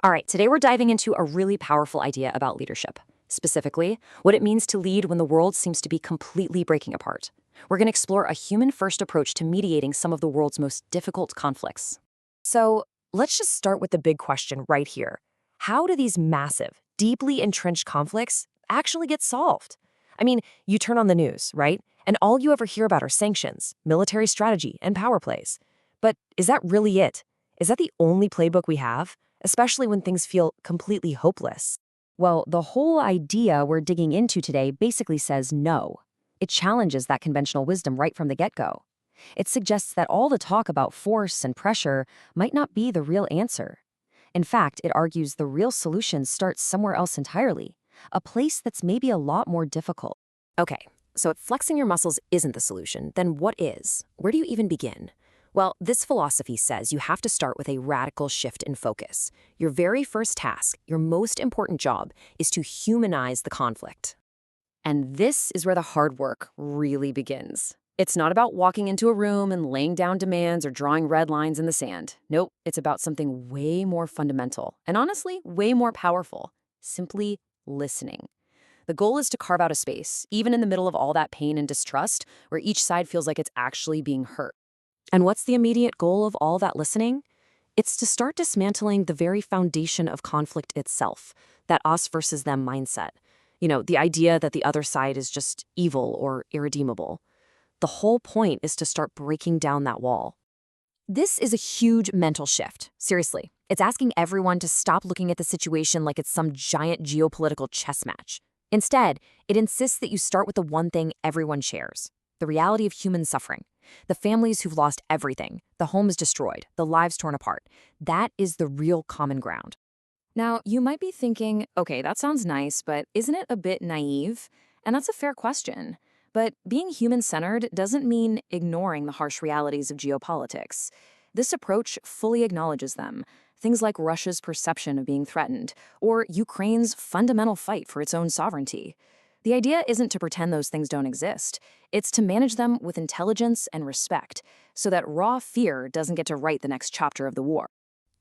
All right, today we're diving into a really powerful idea about leadership. Specifically, what it means to lead when the world seems to be completely breaking apart. We're going to explore a human-first approach to mediating some of the world's most difficult conflicts. So, let's just start with the big question right here. How do these massive, deeply entrenched conflicts actually get solved? I mean, you turn on the news, right? And all you ever hear about are sanctions, military strategy, and power plays. But is that really it? Is that the only playbook we have? Especially when things feel completely hopeless? Well, the whole idea we're digging into today basically says no. It challenges that conventional wisdom right from the get-go. It suggests that all the talk about force and pressure might not be the real answer. In fact, it argues the real solution starts somewhere else entirely, a place that's maybe a lot more difficult. Okay, so if flexing your muscles isn't the solution, then what is? Where do you even begin? Well, this philosophy says you have to start with a radical shift in focus. Your very first task, your most important job, is to humanize the conflict. And this is where the hard work really begins. It's not about walking into a room and laying down demands or drawing red lines in the sand. Nope, it's about something way more fundamental and honestly, way more powerful. Simply listening. The goal is to carve out a space, even in the middle of all that pain and distrust, where each side feels like it's actually being hurt. And what's the immediate goal of all that listening? It's to start dismantling the very foundation of conflict itself, that us versus them mindset. The idea that the other side is just evil or irredeemable. The whole point is to start breaking down that wall. This is a huge mental shift. Seriously, it's asking everyone to stop looking at the situation like it's some giant geopolitical chess match. Instead, it insists that you start with the one thing everyone shares, the reality of human suffering. The families who've lost everything, the homes destroyed, the lives torn apart. That is the real common ground. Now, you might be thinking, okay, that sounds nice, but isn't it a bit naive? And that's a fair question. But being human-centered doesn't mean ignoring the harsh realities of geopolitics. This approach fully acknowledges them. Things like Russia's perception of being threatened, or Ukraine's fundamental fight for its own sovereignty. The idea isn't to pretend those things don't exist. It's to manage them with intelligence and respect, so that raw fear doesn't get to write the next chapter of the war.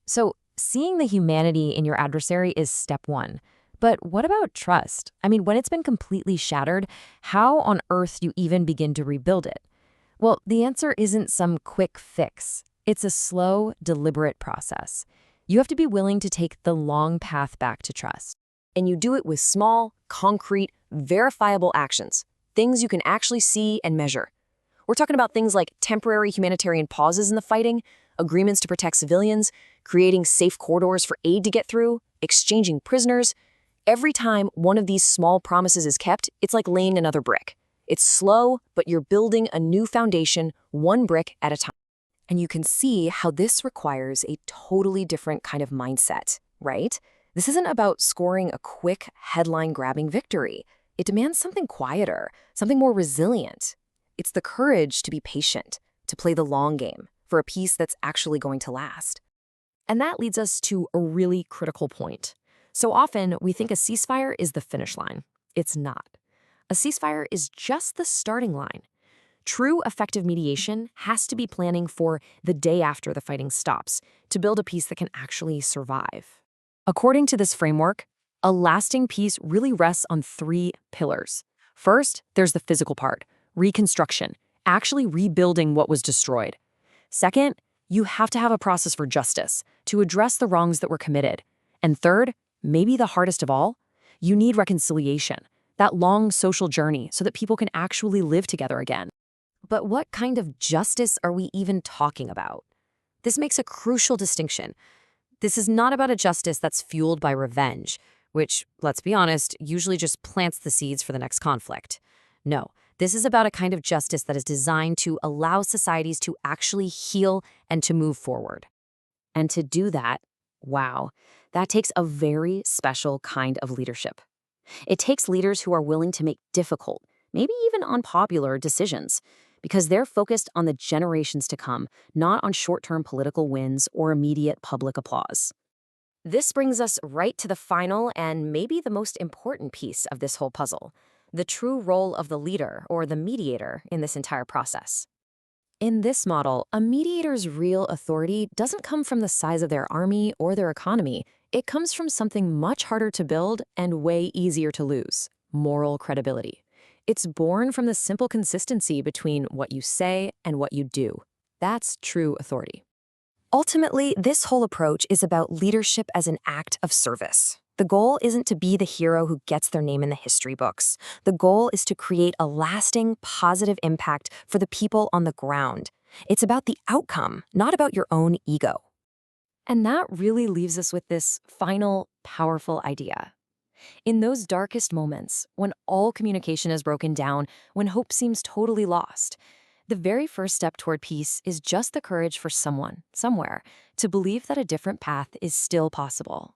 So, seeing the humanity in your adversary is step one. But what about trust? I mean, when it's been completely shattered, how on earth do you even begin to rebuild it? Well, the answer isn't some quick fix. It's a slow, deliberate process. You have to be willing to take the long path back to trust. And you do it with small, concrete, verifiable actions, things you can actually see and measure. We're talking about things like temporary humanitarian pauses in the fighting, agreements to protect civilians, creating safe corridors for aid to get through, exchanging prisoners. Every time one of these small promises is kept, it's like laying another brick. It's slow, but you're building a new foundation, one brick at a time. And you can see how this requires a totally different kind of mindset, right? This isn't about scoring a quick, headline-grabbing victory. It demands something quieter, something more resilient. It's the courage to be patient, to play the long game, for a peace that's actually going to last. And that leads us to a really critical point. So often, we think a ceasefire is the finish line. It's not. A ceasefire is just the starting line. True effective mediation has to be planning for the day after the fighting stops to build a peace that can actually survive. According to this framework, a lasting peace really rests on three pillars. First, there's the physical part, reconstruction, actually rebuilding what was destroyed. Second, you have to have a process for justice, to address the wrongs that were committed. And third, maybe the hardest of all, you need reconciliation, that long social journey so that people can actually live together again. But what kind of justice are we even talking about? This makes a crucial distinction. This is not about a justice that's fueled by revenge, which, let's be honest, usually just plants the seeds for the next conflict. No, this is about a kind of justice that is designed to allow societies to actually heal and to move forward. And to do that, wow, that takes a very special kind of leadership. It takes leaders who are willing to make difficult, maybe even unpopular decisions, because they're focused on the generations to come, not on short-term political wins or immediate public applause. This brings us right to the final and maybe the most important piece of this whole puzzle, the true role of the leader or the mediator in this entire process. In this model, a mediator's real authority doesn't come from the size of their army or their economy. It comes from something much harder to build and way easier to lose: moral credibility. It's born from the simple consistency between what you say and what you do. That's true authority. Ultimately, this whole approach is about leadership as an act of service. The goal isn't to be the hero who gets their name in the history books. The goal is to create a lasting, positive impact for the people on the ground. It's about the outcome, not about your own ego. And that really leaves us with this final, powerful idea. In those darkest moments, when all communication is broken down, when hope seems totally lost, the very first step toward peace is just the courage for someone, somewhere, to believe that a different path is still possible.